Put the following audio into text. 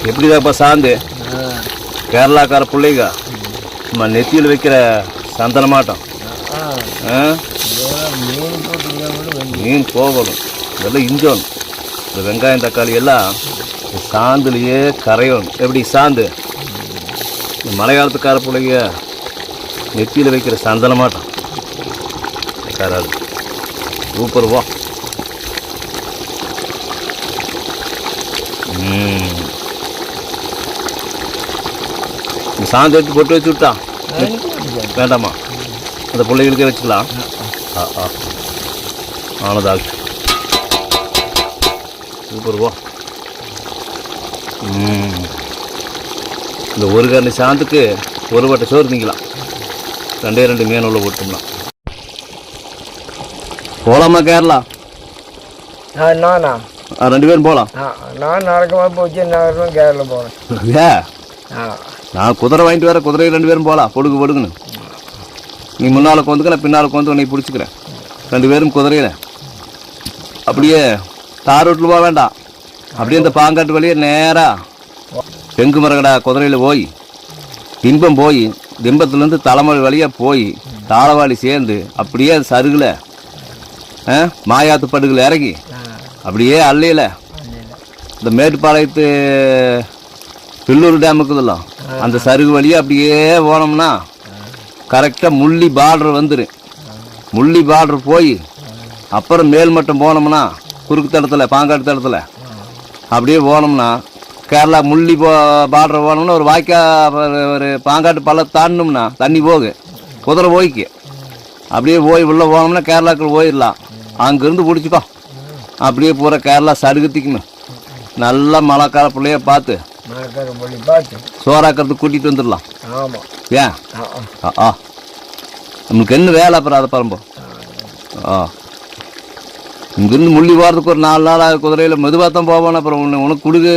எப்படிதாப்பா சாந்து கேரளாக்கார பிள்ளைங்க சும்மா நெத்தியில் வைக்கிற சந்தன மாட்டோம். மீன் போகணும், இதெல்லாம் இஞ்சோணும். இந்த வெங்காயம் தக்காளி எல்லாம் சாந்துலேயே கரையணும். எப்படி சாந்து இந்த மழை காலத்துக்கார பிள்ளைங்க நெத்தியில் வைக்கிற சந்தன மாட்டோம் கராது. சூப்பர் வா. சாந்து எடுத்து பொட்டு வச்சு விட்டா வேண்டாமா? அந்த பிள்ளைகளுக்கே வச்சுக்கலாம். ஆனதாக சூப்பர் வா. இந்த ஒரு கரணி சாந்துக்கு ஒரு வட்டை சோறு திங்கலாம். 2 மீன் உள்ள போட்டோம்னா போகலாமா கேரளா? நானா 2 பேரும் போகலாம். நான் நடக்கமா போச்சு நான் கேரளா போனேன். நான் குதிரை வாங்கிட்டு வர, குதிரை 2 பேரும் போகலாம். பொடுக்குன்னு நீ முன்னால் கொந்துக்க, நான் பின்னால் கொந்து நீ பிடிச்சிக்கிறேன். 2 பேரும் குதிரையில் அப்படியே தார் ரோட்டில் போக வேண்டாம். அப்படியே இந்த பாங்காட்டு வழியே நேராக தெங்கு மரகடா குதிரையில் போய் திம்பம் போய் திம்பத்துலேருந்து தலைமொழி வழியாக போய் தாளவாளி சேர்ந்து அப்படியே சருகில் மாயாத்து படுகளை இறங்கி அப்படியே அள்ளையில் இந்த மேட்டுப்பாளையத்து பில்லூர் டேமுக்குதெல்லாம் அந்த சருகு வழியாக அப்படியே போனோம்னா கரெக்டாக முள்ளி பார்டர் வந்துடும். முள்ளி பார்டர் போய் அப்புறம் மேல்மட்டம் போனோம்னா குறுக்கு தடத்தில் பாங்காட்டு தடத்தில் அப்படியே போனோம்னா கேரளா முள்ளி பார்டர் போனோம்னா ஒரு ஒரு பாங்காட்டு பள்ளம் தாண்டோம்னா தண்ணி போகு, குதிரை போய்க்கு அப்படியே போய் உள்ளே போனோம்னா கேரளாவுக்கு போயிடலாம். அங்கேருந்து பிடிச்சிக்கோ. அப்படியே பூரா கேரளா சருகத்திக்கணும். நல்லா மழைக்கால பிள்ளைய பார்த்து சோறாக்கிறதுக்கு கூட்டிகிட்டு வந்துடலாம். ஏன் நம்மளுக்கு என்ன வேலை அப்புறம் அதை பரம்போ. இங்கேருந்து முள்ளி போகிறதுக்கு ஒரு 4 நாள் குதிரையில் மெதுவாக தான் போவானே. அப்புறம் உனக்கு கொடுக்கு